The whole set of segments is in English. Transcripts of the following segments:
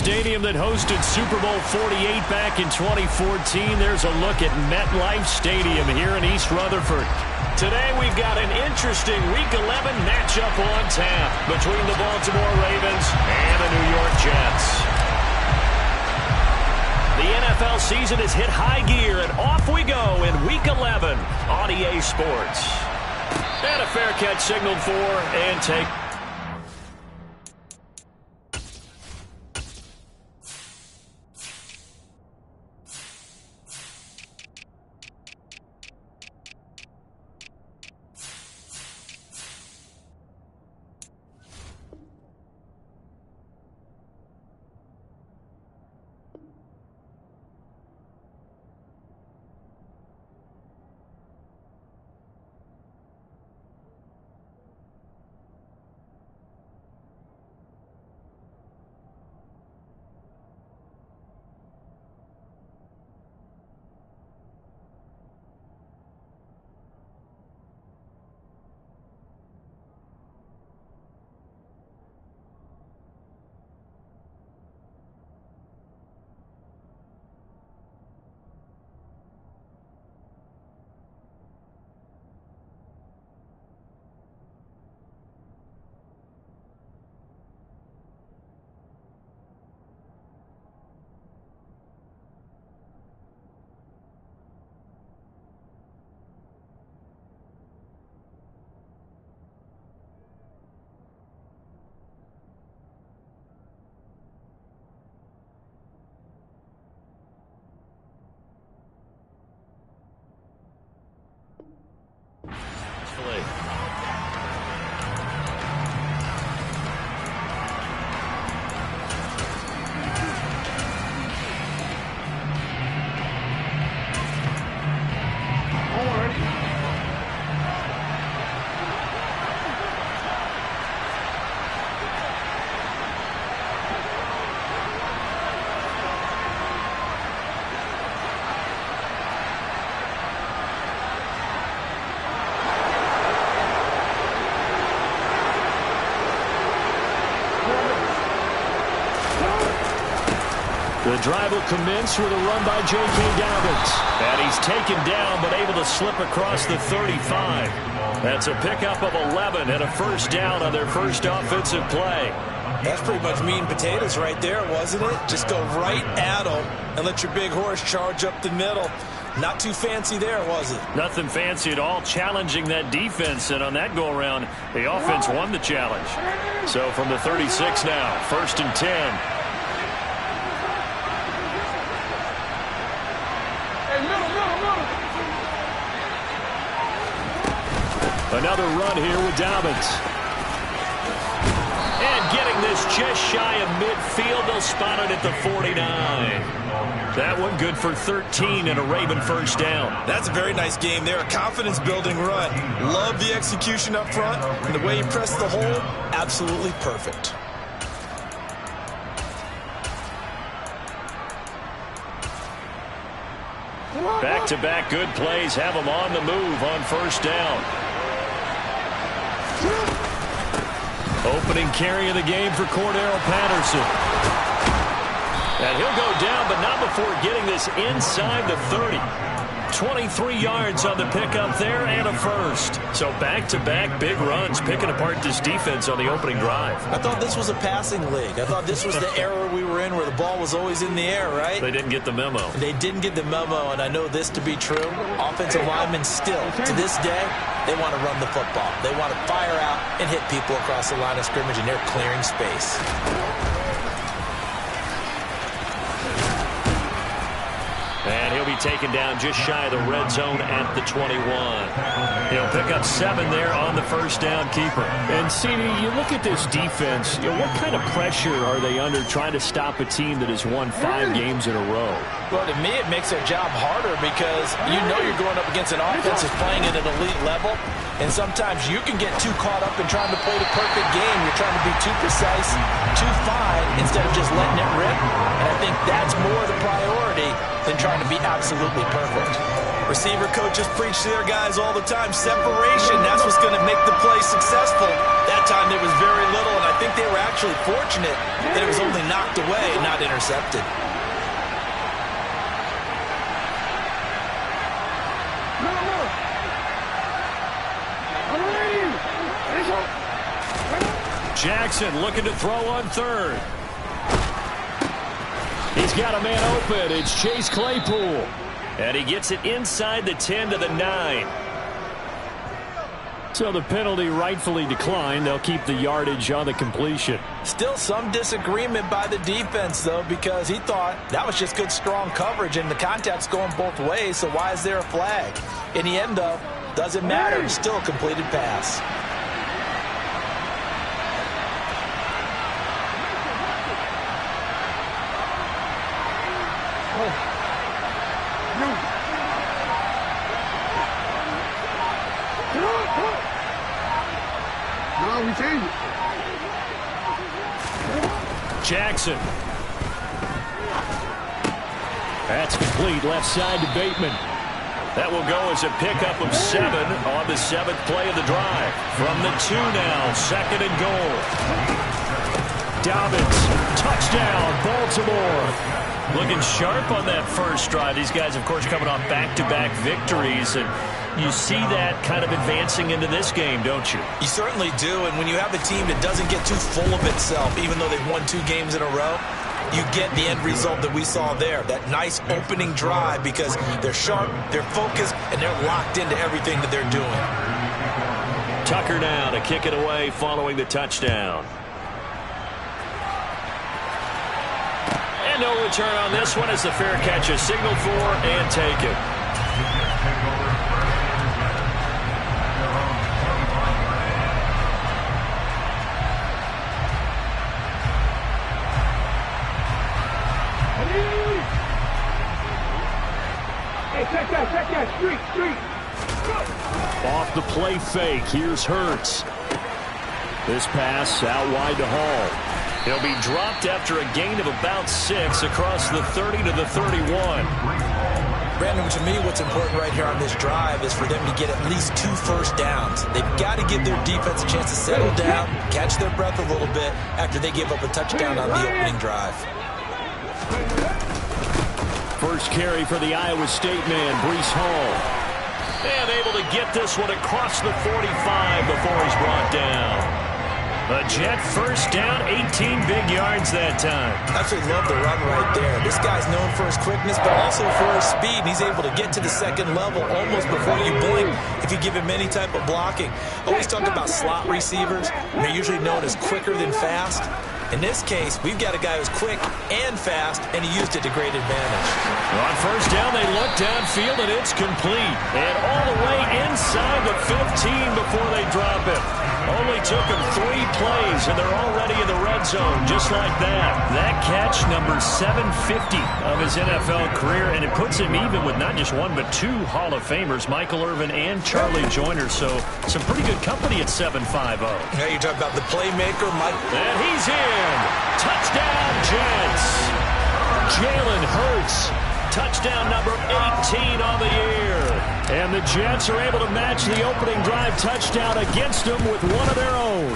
stadium that hosted Super Bowl 48 back in 2014. There's a look at MetLife Stadium here in East Rutherford. Today we've got an interesting Week 11 matchup on tap between the Baltimore Ravens and the New York Jets. The NFL season has hit high gear, and off we go in Week 11 on EA Sports. And a fair catch signaled for and take. The drive will commence with a run by J.K. Dobbins. And he's taken down, but able to slip across the 35. That's a pickup of 11 and a first down on their first offensive play. That's pretty much meat and potatoes right there, wasn't it? Just go right at them and let your big horse charge up the middle. Not too fancy there, was it? Nothing fancy at all, challenging that defense. And on that go-around, the offense won the challenge. So from the 36 now, 1st and 10. Another run here with Dobbins. And getting this just shy of midfield. They'll spot it at the 49. That one good for 13 and a Raven first down. That's a very nice game there. A confidence-building run. Love the execution up front. And the way he pressed the hole, absolutely perfect. Back-to-back good plays have them on the move on first down. Opening carry of the game for Cordero Patterson. And he'll go down, but not before getting this inside the 30. 23 yards on the pickup there and a first. So back-to-back big runs, picking apart this defense on the opening drive. I thought this was a passing league. I thought this was the era we were in where the ball was always in the air, right? They didn't get the memo. They didn't get the memo, and I know this to be true. Offensive linemen still, to this day, they want to run the football. They want to fire out and hit people across the line of scrimmage, and they're clearing space. And he'll be taken down just shy of the red zone at the 21. He'll pick up 7 there on the first down keeper. And, CD, you look at this defense, what kind of pressure are they under trying to stop a team that has won 5 games in a row? Well, to me, it makes their job harder because you know you're going up against an offense that's playing at an elite level. And sometimes you can get too caught up in trying to play the perfect game. You're trying to be too precise, too fine, instead of just letting it rip. And I think that's more the priority than trying to be absolutely perfect. Receiver coaches preach to their guys all the time. Separation, that's what's going to make the play successful. That time there was very little, and I think they were actually fortunate that it was only knocked away, not intercepted. Jackson looking to throw on third. He's got a man open. It's Chase Claypool. And he gets it inside the 10 to the 9. So the penalty rightfully declined. They'll keep the yardage on the completion. Still some disagreement by the defense, though, because he thought that was just good, strong coverage, and the contact's going both ways, so why is there a flag? In the end, though, doesn't matter. It's still a completed pass. Jackson. That's complete. Left side to Bateman. That will go as a pickup of 7 on the 7th play of the drive. From the 2 now, 2nd and goal. Dobbins, touchdown, Baltimore. Looking sharp on that first drive. These guys, of course, coming off back-to-back victories, and you see that kind of advancing into this game, don't you? You certainly do, and when you have a team that doesn't get too full of itself, even though they've won 2 games in a row, you get the end result that we saw there, that nice opening drive, because they're sharp, they're focused, and they're locked into everything that they're doing. Tucker now to kick it away following the touchdown. And no return on this one as the fair catch is signaled for and taken. Off the play fake. Here's Hurts. This pass out wide to Hall. He'll be dropped after a gain of about 6 across the 30 to the 31. Brandon, to me, what's important right here on this drive is for them to get at least 2 first downs. They've got to give their defense a chance to settle down, catch their breath a little bit after they give up a touchdown on the opening drive. First carry for the Iowa State man, Breece Hall. And able to get this one across the 45 before he's brought down. A Jet first down, 18 big yards that time. Absolutely love the run right there. This guy's known for his quickness, but also for his speed. And he's able to get to the second level almost before you blink if you give him any type of blocking. Always talk about slot receivers. They're usually known as quicker than fast. In this case, we've got a guy who's quick and fast, and he used it to great advantage. On first down, they look downfield, and it's complete. And all the way inside the 15 before they drop it. Only took him 3 plays, and they're already in the red zone, just like that. That catch, number 750 of his NFL career, and it puts him even with not just 1 but 2 Hall of Famers, Michael Irvin and Charlie Joyner. So some pretty good company at 7.50. Now you talk about the playmaker, Mike. And he's in. Touchdown, Jets. Jalen Hurts. Touchdown number 18 on the year. And the Jets are able to match the opening drive touchdown against them with one of their own.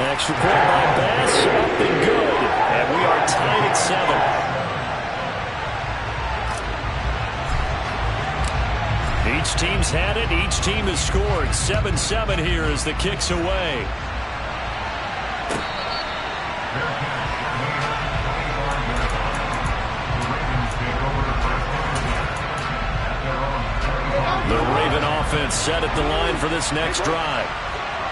Extra point by Bass, up and good. And we are tied at 7. Each team's had it. Each team has scored. 7-7 here as the kick's away. The Raven offense set at the line for this next drive.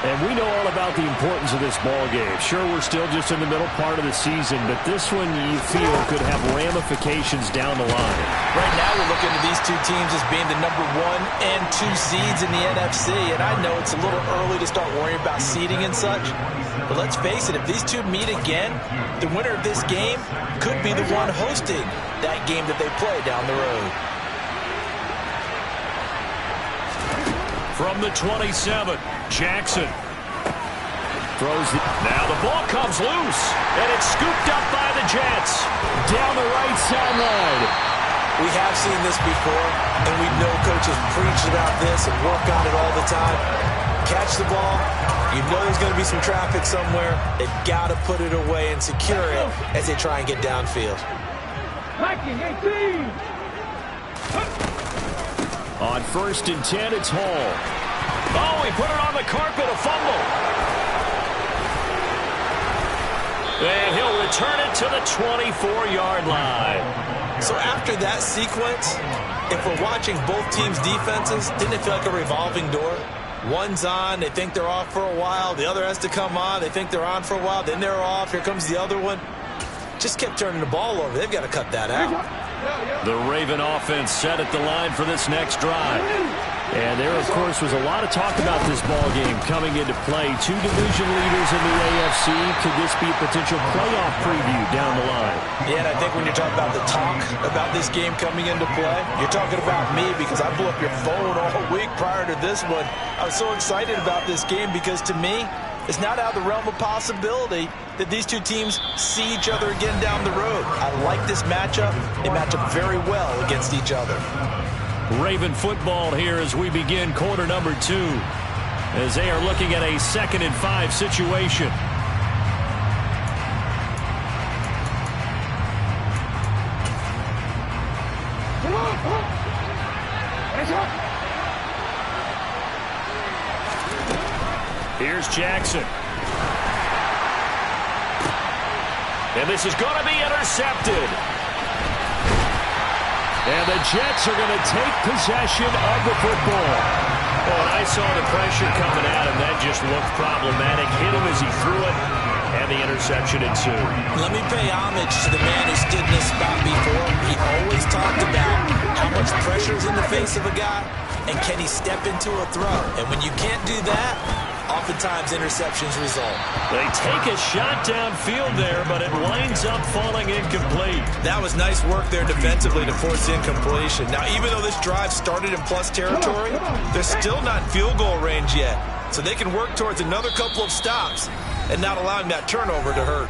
And we know all about the importance of this ball game. Sure, we're still just in the middle part of the season, but this one you feel could have ramifications down the line. Right now we're looking at these 2 teams as being the number 1 and 2 seeds in the NFC. And I know it's a little early to start worrying about seeding and such. But let's face it, if these 2 meet again, the winner of this game could be the one hosting that game that they play down the road. From the 27, Jackson throws the... Now the ball comes loose, and it's scooped up by the Jets. Down the right sideline. We have seen this before, and we know coaches preach about this and work on it all the time. catch the ball. You know there's going to be some traffic somewhere. They've got to put it away and secure it as they try and get downfield. On 1st and 10, it's Hall. Oh, he put it on the carpet, a fumble. And he'll return it to the 24-yard line. So after that sequence, if we're watching both teams' defenses, didn't it feel like a revolving door? One's on, they think they're off for a while. The other has to come on, they think they're on for a while. Then they're off, here comes the other one. Just kept turning the ball over. They've got to cut that out. The Raven offense set at the line for this next drive. And there, of course, was a lot of talk about this ball game coming into play. Two division leaders in the AFC. Could this be a potential playoff preview down the line? Yeah, and I think when you're talking about the talk about this game coming into play, you're talking about me because I blew up your phone all week prior to this one. I was so excited about this game because, to me, it's not out of the realm of possibility that these two teams see each other again down the road. I like this matchup. They match up very well against each other. Raven football here as we begin quarter number 2, as they are looking at a 2nd and 5 situation. Here's Jackson. And this is going to be intercepted. And the Jets are going to take possession of the football. Oh, and I saw the pressure coming at him. That just looked problematic. Hit him as he threw it, and the interception ensued. Let me pay homage to the man who stood in this spot before. He always talked about how much pressure is in the face of a guy, and can he step into a throw. And when you can't do that, oftentimes interceptions result. They take a shot downfield there, but it winds up falling incomplete. That was nice work there defensively to force incompletion. Now, even though this drive started in plus territory, they're still not in field goal range yet. So they can work towards another couple of stops and not allowing that turnover to hurt.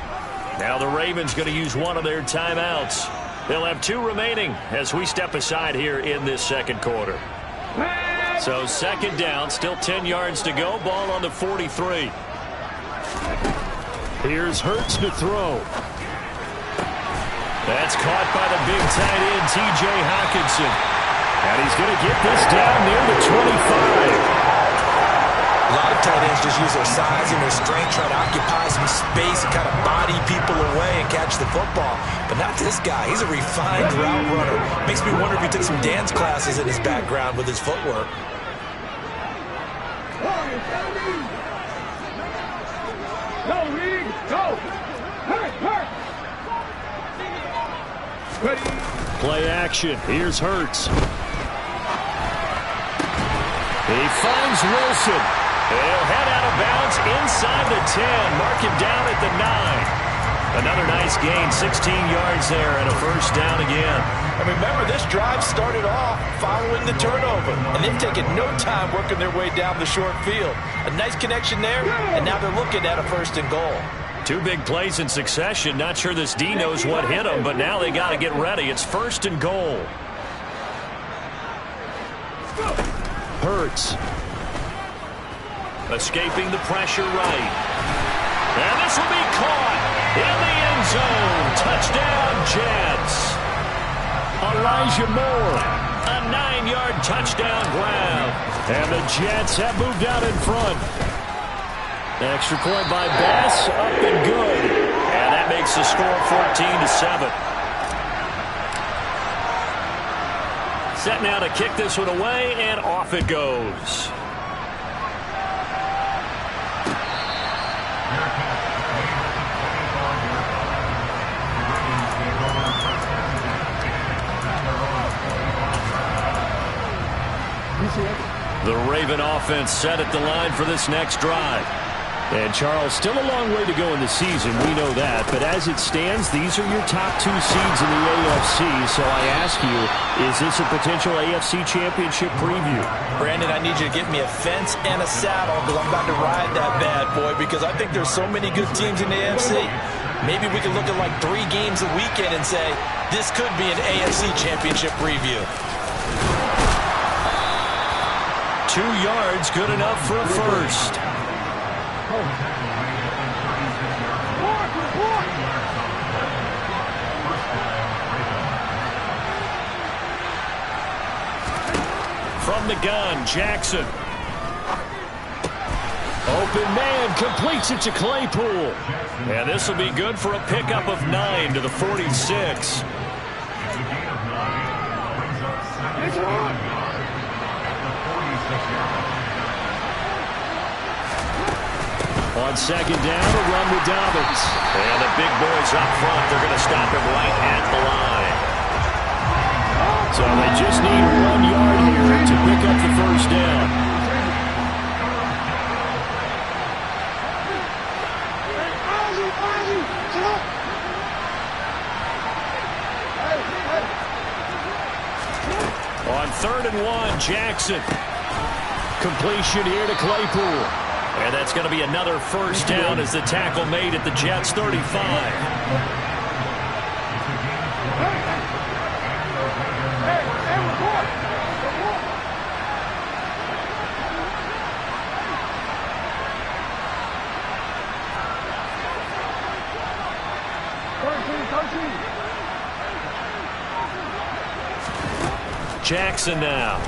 Now the Ravens going to use one of their timeouts. They'll have 2 remaining as we step aside here in this second quarter. So 2nd down, still 10 yards to go. Ball on the 43. Here's Hurts to throw. That's caught by the big tight end, T.J. Hockenson. And he's going to get this down near the 25. A lot of tight ends just use their size and their strength, try to occupy some space and kind of body people away and catch the football. But not this guy. He's a refined route runner. Makes me wonder if he took some dance classes in his background with his footwork. Play action. Here's Hurts. He finds Wilson. He'll head out of bounds inside the 10. Mark him down at the 9. Another nice gain, 16 yards there, and a first down again. And remember, this drive started off following the turnover, and they've taken no time working their way down the short field. A nice connection there, and now they're looking at a 1st and goal. 2 big plays in succession. Not sure this D knows what hit him, but now they got to get ready. It's 1st and goal. Hurts. Escaping the pressure right. And this will be caught in the end zone. Touchdown, Jets. Elijah Moore. A 9-yard touchdown grab. And the Jets have moved out in front. Extra point by Bass, up and good. And that makes the score 14-7. Set now to kick this one away, and off it goes. The Raven offense set at the line for this next drive. And, Charles, still a long way to go in the season. We know that. But as it stands, these are your top 2 seeds in the AFC. So I ask you, is this a potential AFC championship preview? Brandon, I need you to get me a fence and a saddle because I'm about to ride that bad boy because I think there's so many good teams in the AFC. Maybe we can look at like 3 games a weekend and say, this could be an AFC championship preview. 2 yards, good enough for a first. From the gun, Jackson. Open man, completes it to Claypool. And this will be good for a pickup of 9 to the 46. On second down, a run with Dobbins. And the big boys up front, they're going to stop him right at the line. So they just need 1 yard here to pick up the first down. On 3rd and 1, Jackson. Completion here to Claypool. And that's going to be another first down as the tackle made at the Jets' 35. Jackson now.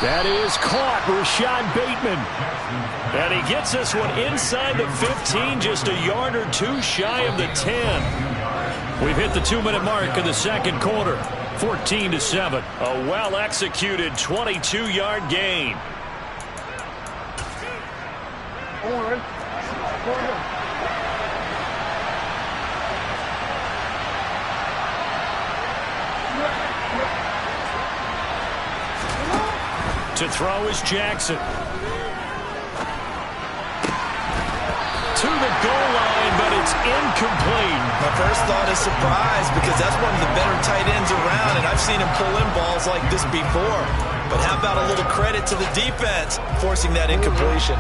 That is caught, Rashad Bateman. And he gets this one inside the 15, just a yard or 2 shy of the 10. We've hit the 2-minute mark of the second quarter. 14-7. A well-executed 22-yard gain. To throw is Jackson. To the goal line, but it's incomplete. My first thought is surprise because that's one of the better tight ends around, and I've seen him pull in balls like this before. But how about a little credit to the defense forcing that incompletion?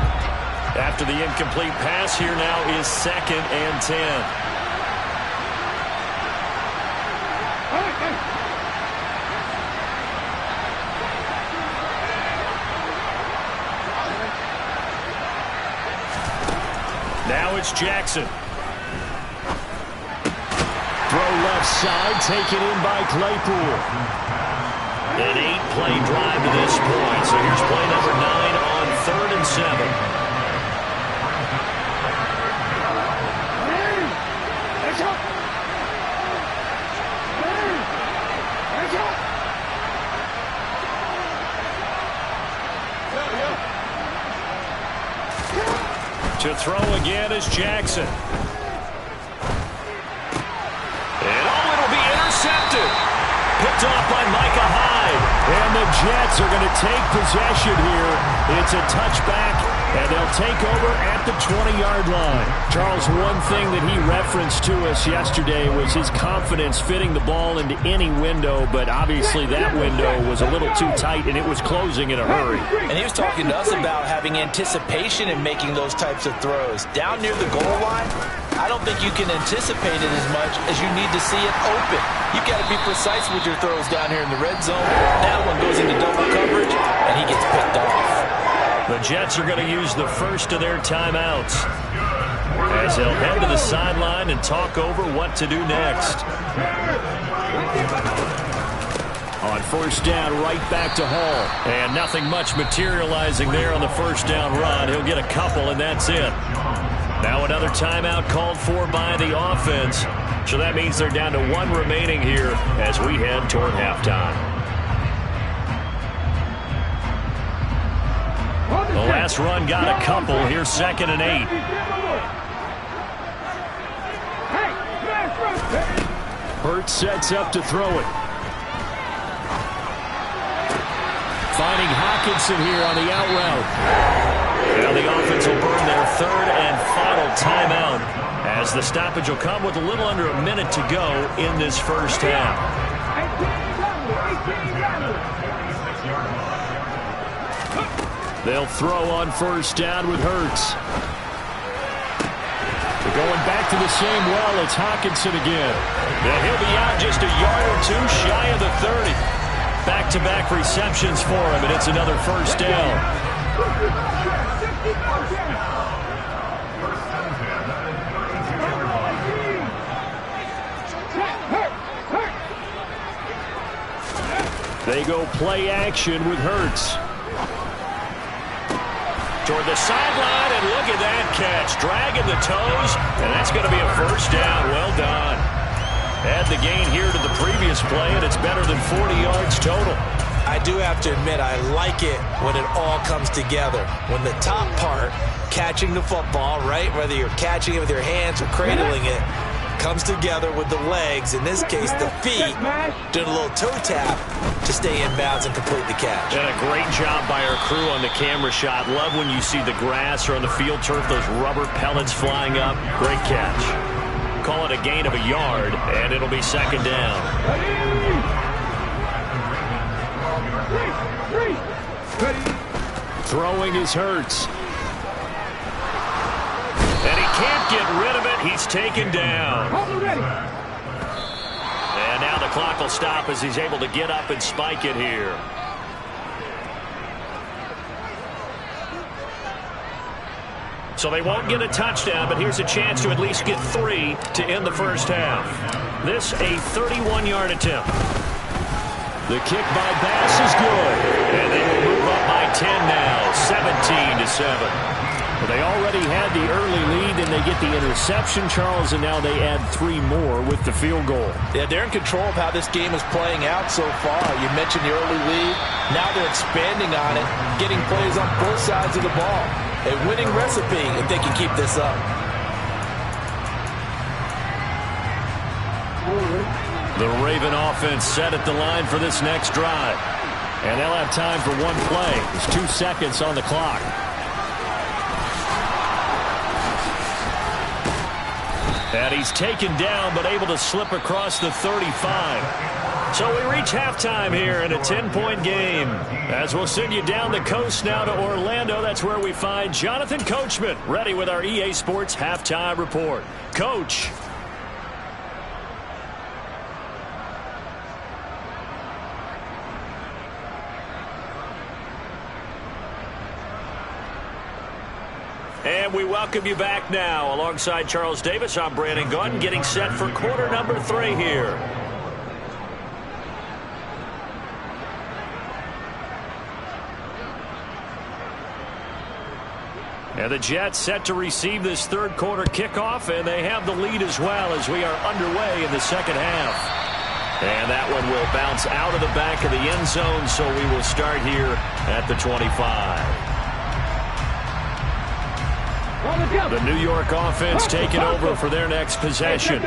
After the incomplete pass, here now is 2nd and 10. Now it's Jackson. Throw left side, taken in by Claypool. An 8-play drive to this point. So here's play number 9 on 3rd and 7. To throw again is Jackson. And it'll be intercepted. Picked off by Micah Hyde. And the Jets are going to take possession here. It's a touchback, and they'll take over at the 20-yard line. Charles, one thing that he referenced to us yesterday was his confidence fitting the ball into any window, but obviously that window was a little too tight, and it was closing in a hurry. And he was talking to us about having anticipation in making those types of throws. Down near the goal line, I don't think you can anticipate it as much as you need to see it open. You've got to be precise with your throws down here in the red zone. That one goes into double coverage, and he gets picked off. The Jets are going to use the first of their timeouts as they'll head to the sideline and talk over what to do next. On first down, right back to Hall. And nothing much materializing there on the first down run. He'll get a couple, and that's it. Now another timeout called for by the offense. So that means they're down to 1 remaining here as we head toward halftime. The last run got a couple. Here's 2nd and 8. Hurts sets up to throw it. Finding Hawkinson here on the out route. Now the offense will burn their 3rd and final timeout as the stoppage will come with a little under a minute to go in this first half. They'll throw on first down with Hurts. They're going back to the same well. It's Hawkinson again. And he'll be out just a yard or 2 shy of the 30. Back-to-back receptions for him, and it's another first down. They go play action with Hurts. Toward the sideline, and look at that catch. Dragging the toes, and that's going to be a first down. Well done. Add the gain here to the previous play, and it's better than 40 yards total. I do have to admit, I like it when it all comes together. When the top part, catching the football, right, whether you're catching it with your hands or cradling it, comes together with the legs, in this case the feet, doing a little toe tap to stay in bounds and complete the catch. And a great job by our crew on the camera shot. Love when you see the grass or on the field turf, those rubber pellets flying up. Great catch. Call it a gain of a yard, and it'll be second down. Throwing is Hurts. And he can't get rid of it. He's taken down. And now the clock will stop as he's able to get up and spike it here. So they won't get a touchdown, but here's a chance to at least get 3 to end the first half. This a 31-yard attempt. The kick by Bass is good. And they will move up by 10 now, 17-7. Well, they already had the early lead, and they get the interception, Charles, and now they add 3 more with the field goal. Yeah, they're in control of how this game is playing out so far. You mentioned the early lead. Now they're expanding on it, getting plays on both sides of the ball. A winning recipe if they can keep this up. The Raven offense set at the line for this next drive. And they'll have time for one play. There's 2 seconds on the clock. And he's taken down, but able to slip across the 35. So we reach halftime here in a 10-point game. As we'll send you down the coast now to Orlando, that's where we find Jonathan Coachman, ready with our EA Sports halftime report. Coach. And we welcome you back now. Alongside Charles Davis, I'm Brandon Gunn, getting set for quarter number 3 here. And the Jets set to receive this third quarter kickoff, and they have the lead as well as we are underway in the second half. And that one will bounce out of the back of the end zone, so we will start here at the 25. The New York offense taking over for their next possession.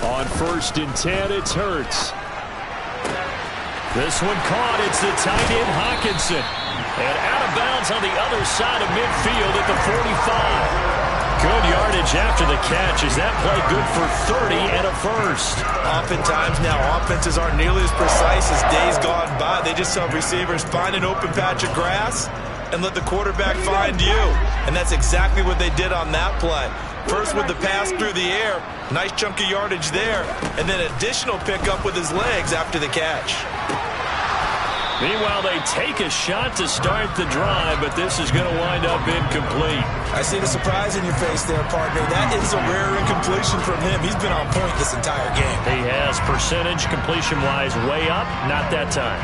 On 1st and 10, it's Hurts. This one caught. It's the tight end Hawkinson. And out of bounds on the other side of midfield at the 45. Good yardage after the catch. Is that play good for 30 and a first? Oftentimes now offenses aren't nearly as precise as days gone by. They just help receivers find an open patch of grass and let the quarterback find you. And that's exactly what they did on that play. First with the pass through the air, nice chunk of yardage there, and then additional pickup with his legs after the catch. Meanwhile, they take a shot to start the drive, but this is going to wind up incomplete. I see the surprise in your face there, partner. That is a rare incompletion from him. He's been on point this entire game. He has percentage completion-wise way up, not that time.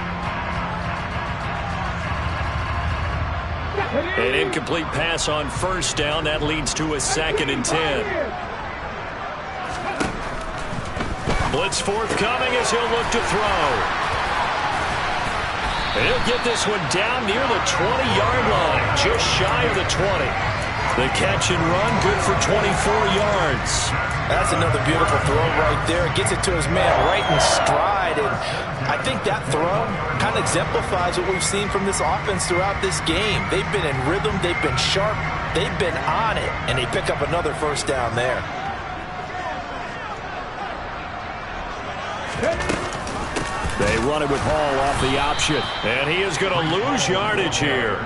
An incomplete pass on 1st down. That leads to a 2nd and 10. Blitz forthcoming as he'll look to throw. And he'll get this one down near the 20-yard line, just shy of the 20. The catch and run, good for 24 yards. That's another beautiful throw right there. Gets it to his man right in stride. And I think that throw kind of exemplifies what we've seen from this offense throughout this game. They've been in rhythm. They've been sharp. They've been on it. And they pick up another first down there. They run it with Hall off the option. And he is going to lose yardage here.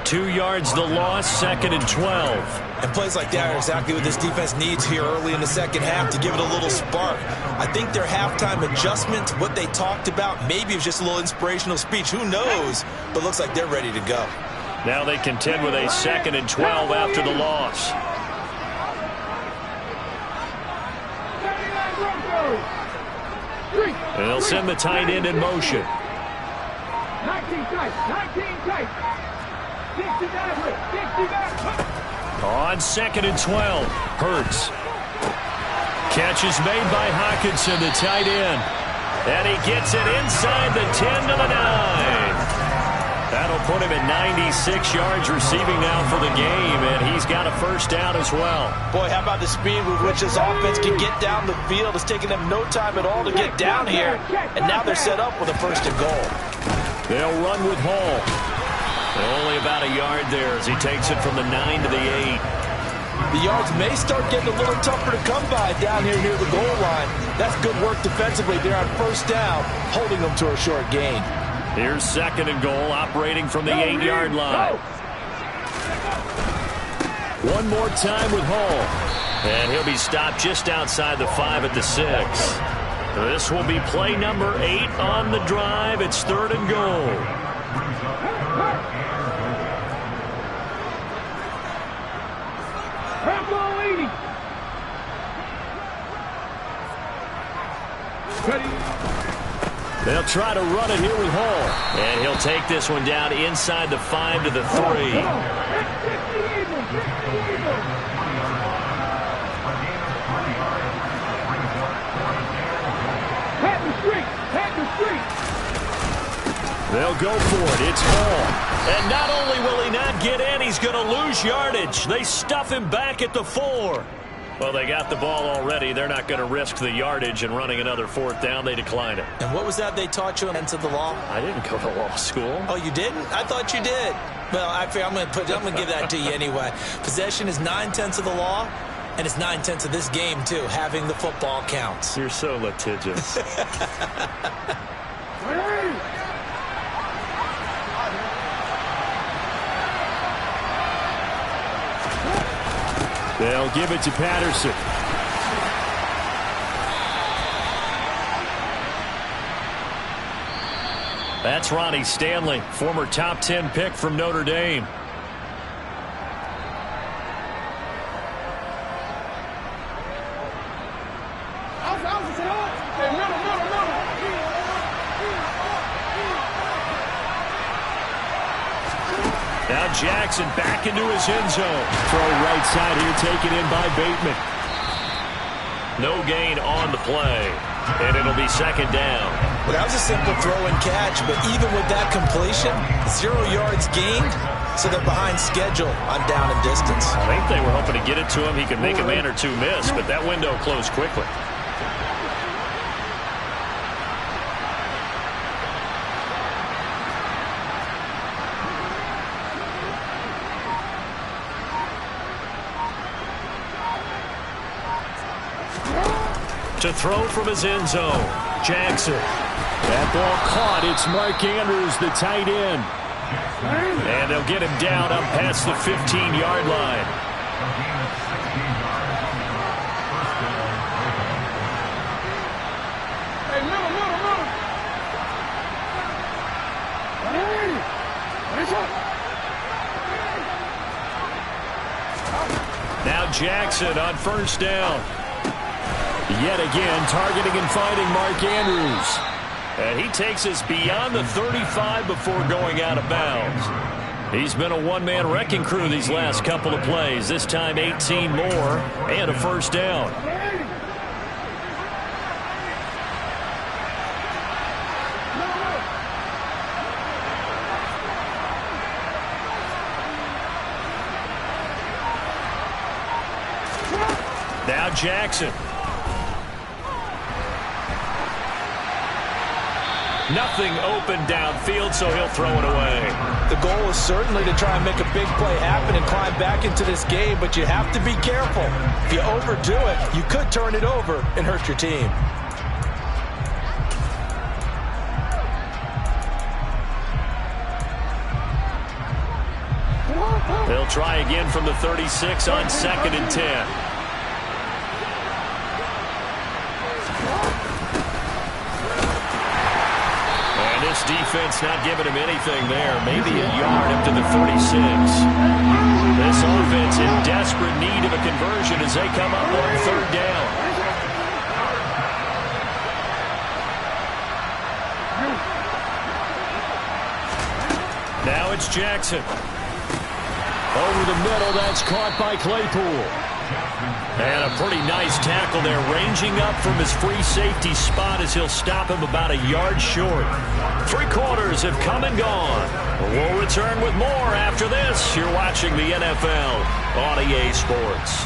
2 yards the loss, 2nd and 12. And plays like that are exactly what this defense needs here early in the second half to give it a little spark. I think their halftime adjustment, what they talked about, maybe it was just a little inspirational speech. Who knows? But looks like they're ready to go. Now they contend with a 2nd and 12 after the loss. And they'll send the tight end in motion. 19 tight, 19 tight. 60 back. On 2nd and 12, Hurts. Catch is made by Hockenson, the tight end. And he gets it inside the 10 to the 9. That'll put him at 96 yards receiving now for the game, and he's got a first down as well. Boy, how about the speed with which this offense can get down the field? It's taken them no time at all to get down here, and now they're set up with a 1st and goal. They'll run with Hall. Only about a yard there as he takes it from the 9 to the 8. The yards may start getting a little tougher to come by down here near the goal line. That's good work defensively there on 1st down, holding them to a short gain. Here's 2nd and goal, operating from the 8-yard line. One more time with Hall. And he'll be stopped just outside the 5 at the 6. This will be play number 8 on the drive. It's 3rd and goal. They'll try to run it here with Hall. And he'll take this one down inside the 5 to the 3. They'll go for it. It's Hall. And not only will he not get in, he's going to lose yardage. They stuff him back at the 4. Well, they got the ball already. They're not going to risk the yardage and running another 4th down. They decline it. And what was that they taught you into the law? I didn't go to law school. Oh, you didn't? I thought you did. Well, I'm going to give that to you anyway. Possession is 9/10 of the law, and it's 9/10 of this game, too. Having the football counts. You're so litigious. They'll give it to Patterson. That's Ronnie Stanley, former top 10 pick from Notre Dame. Now Jackson back into his end zone. Throw right side here taken in by Bateman. No gain on the play. And it'll be 2nd down. Well, that was a simple throw and catch, but even with that completion, 0 yards gained, so they're behind schedule on down and distance. I think they were hoping to get it to him. He could make a man or two miss, but that window closed quickly. To throw from his end zone, Jackson. That ball caught. It's Mark Andrews, the tight end. And they'll get him down up past the 15-yard line. Now Jackson on 1st down. Yet again, targeting and finding Mark Andrews. And he takes us beyond the 35 before going out of bounds. He's been a one-man wrecking crew these last couple of plays. This time 18 more and a 1st down. Now Jackson. Nothing open downfield, so he'll throw it away. The goal is certainly to try and make a big play happen and climb back into this game, but you have to be careful. If you overdo it, you could turn it over and hurt your team. They'll try again from the 36 on 2nd and 10. This defense not giving him anything there. Maybe a yard up to the 36. This offense in desperate need of a conversion as they come up on 3rd down. Now it's Jackson. Over the middle, that's caught by Claypool. And a pretty nice tackle there, ranging up from his free safety spot as he'll stop him about a yard short. 3 quarters have come and gone. We'll return with more after this. You're watching the NFL on EA Sports.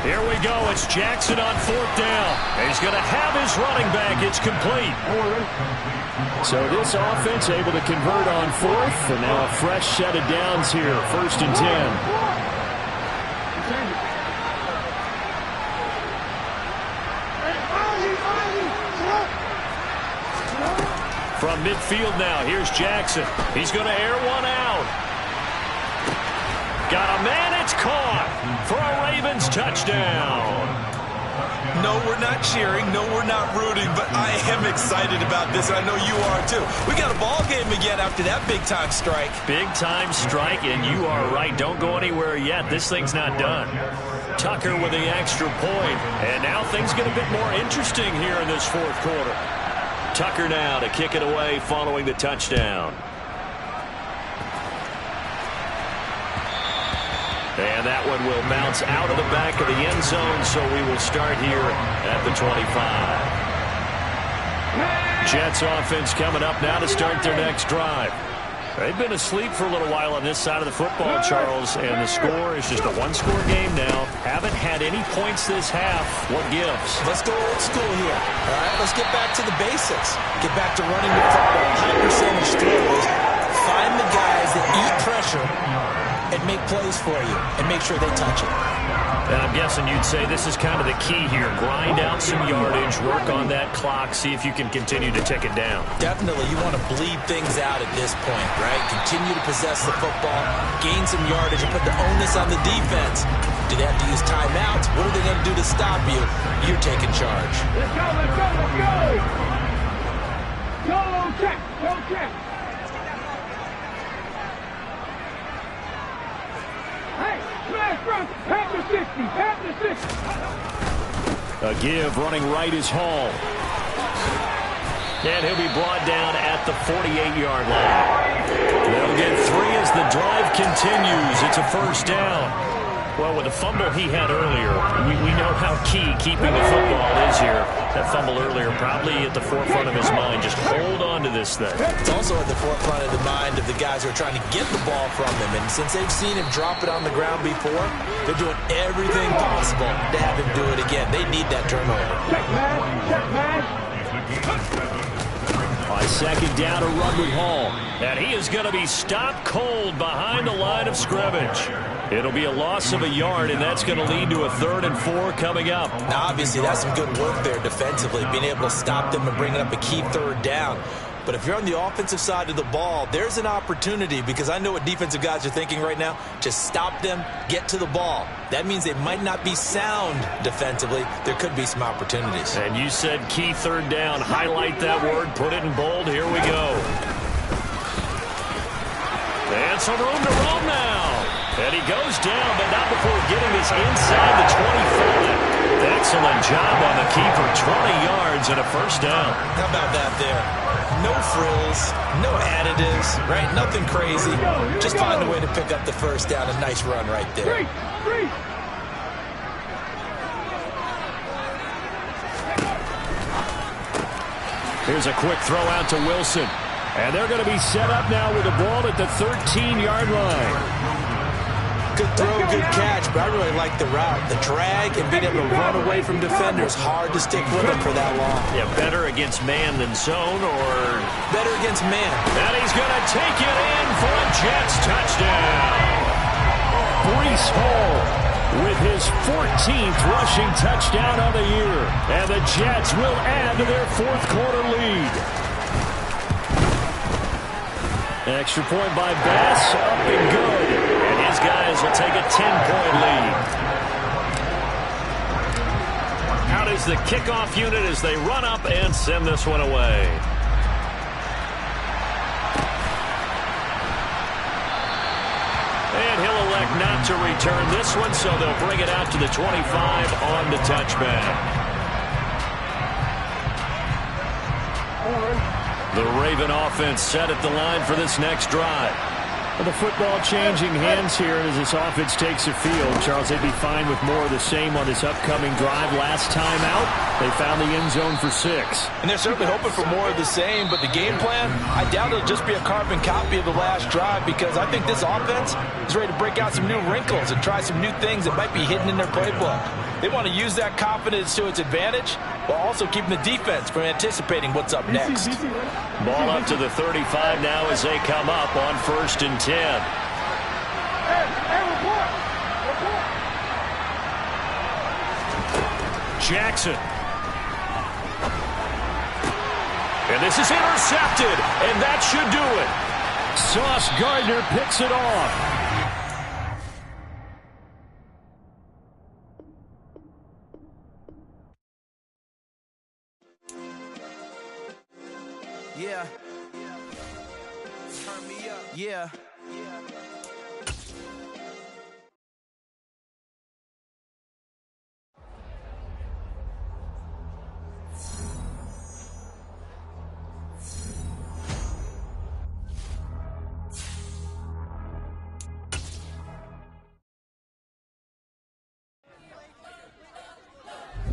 Here we go. It's Jackson on 4th down. He's going to have his running back. It's complete. So this offense able to convert on 4th, and now a fresh set of downs here. 1st and 10. From midfield now, here's Jackson. He's going to air one out. Got a man, it's caught for a Ravens touchdown. No, we're not cheering. No, we're not rooting, but I am excited about this, and I know you are too. We got a ball game again after that big-time strike. Big-time strike, and you are right. Don't go anywhere yet. This thing's not done. Tucker with the extra point, and now things get a bit more interesting here in this 4th quarter. Tucker now to kick it away following the touchdown. And that one will bounce out of the back of the end zone, so we will start here at the 25. Jets offense coming up now to start their next drive. They've been asleep for a little while on this side of the football, Charles, and the score is just a 1-score game now. Haven't had any points this half. What gives? Let's go old school here. All right, let's get back to the basics. Get back to running the football, high percentage throws. Find the guys that eat pressure and make plays for you and make sure they touch it. And I'm guessing you'd say this is kind of the key here. Grind out some yardage, work on that clock, see if you can continue to tick it down. Definitely, you want to bleed things out at this point, right? Continue to possess the football, gain some yardage, and put the onus on the defense. Do they have to use timeouts? What are they going to do to stop you? You're taking charge. Let's go, let's go, let's go! Go, check, go, check! Hey, smash front, pat the 60, pat the 60. A give running right is Hall. And he'll be brought down at the 48-yard line. They'll get 3 as the drive continues. It's a 1st down. Well, with the fumble he had earlier, we know how key keeping the football is here. That fumble earlier probably at the forefront of his mind. Just hold on to this thing. It's also at the forefront of the mind of the guys who are trying to get the ball from him. And since they've seen him drop it on the ground before, they're doing everything possible to have him do it again. They need that turnover. Check, man. Check, man. On 2nd down, a run with Hall. And he is going to be stopped cold behind the line of scrimmage. It'll be a loss of a yard, and that's going to lead to a 3rd and 4 coming up. Now, obviously, that's some good work there defensively, being able to stop them and bringing up a key 3rd down. But if you're on the offensive side of the ball, there's an opportunity, because I know what defensive guys are thinking right now. Just stop them, get to the ball. That means they might not be sound defensively. There could be some opportunities. And you said key 3rd down. Highlight that word. Put it in bold. Here we go. And some room to roam now. And he goes down, but not before getting this inside the 25. Excellent job on the keeper. 20 yards and a 1st down. How about that there? No frills, no additives, right? Nothing crazy. Just find a way to pick up the 1st down. A nice run right there. Here's a quick throw out to Wilson. And they're going to be set up now with the ball at the 13-yard line. Good throw, good catch, but I really like the route. The drag and being able to run away from defenders. Hard to stick with him for that long. Yeah, better against man than zone, or better against man. And he's going to take it in for a Jets touchdown. Breece Hall with his 14th rushing touchdown of the year. And the Jets will add to their fourth-quarter lead. Extra point by Bass, up and good. And his guys will take a 10-point lead. Out is the kickoff unit as they run up and send this one away. And he'll elect not to return this one, so they'll bring it out to the 25 on the touchback. The Raven offense set at the line for this next drive. Well, the football changing hands here as this offense takes the field. Charles, they'd be fine with more of the same on this upcoming drive. Last time out, they found the end zone for 6. And they're certainly hoping for more of the same, but the game plan, I doubt it'll just be a carbon copy of the last drive, because I think this offense is ready to break out some new wrinkles and try some new things that might be hidden in their playbook. They want to use that confidence to its advantage while also keeping the defense from anticipating what's up next. Ball up to the 35 now as they come up on 1st and 10. Jackson. And this is intercepted, and that should do it. Sauce Gardner picks it off. Yeah. Turn me up. Yeah.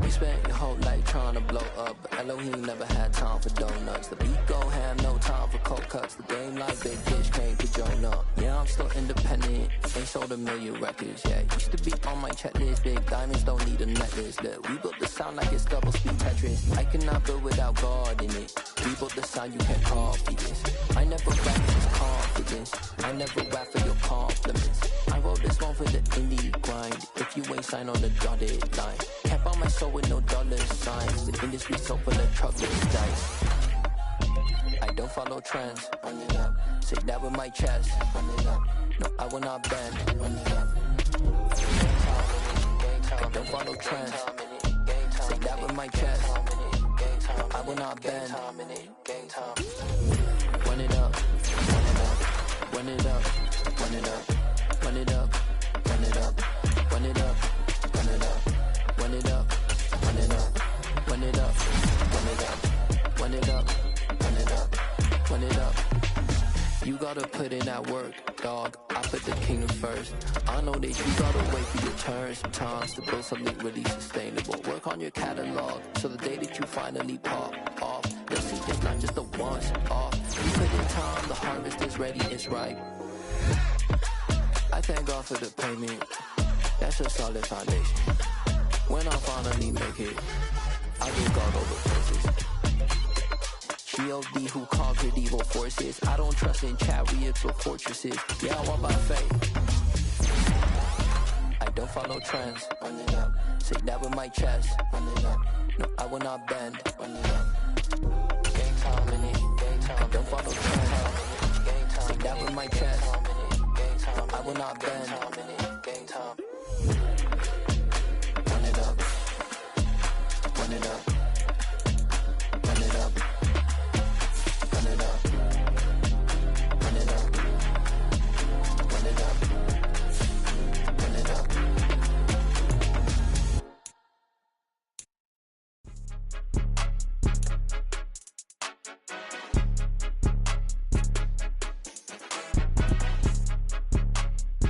We spent your whole life trying to blow up, but Elohim never had time for donuts. The beat gon' have no time for cold cuts. The game like big fish came to Jonah. Yeah, I'm still independent, ain't sold a million records. Yeah, used to be on my checklist. Big diamonds don't need a necklace. Look, we built the sound like it's double speed Tetris. I cannot build without God in it. We built the sound you can't copy this. I never rap with confidence. I never rap for your compliments. I wrote this one for the indie grind. If you ain't signed on the dotted line, can't buy my soul with no dollar signs. The industry so full of truckless dice. I don't follow trends. Run it up. Say that with my chest. Run it up. No, I will not bend. Run it up. I don't follow trends. Say that with my chest. I will not bend. Run it up. Run it up. Run it up. Run it up. Run it up. Run it up. Run it up. Run it up. Run it up. Run it up. Run it up. Run it up. Run it up. Run it up. Run it up. You gotta put in that work, dog. I put the kingdom first. I know that you gotta wait for your turn sometimes to build something really sustainable. Work on your catalog so the day that you finally pop off, you'll see it's not just a once off. You put in time, the harvest is ready, it's ripe. I thank God for the payment. That's a solid foundation. When I finally make it, I give God all the praises. G.O.D. who conquered evil forces. I don't trust in chariots or fortresses. Yeah, I walk by faith. I don't follow trends. Run it up. Say that with my chest. Run it up. No, I will not bend. Run it up. Game time in it. Game time. I don't follow trends. Say that with my chest. I will not bend. Game time.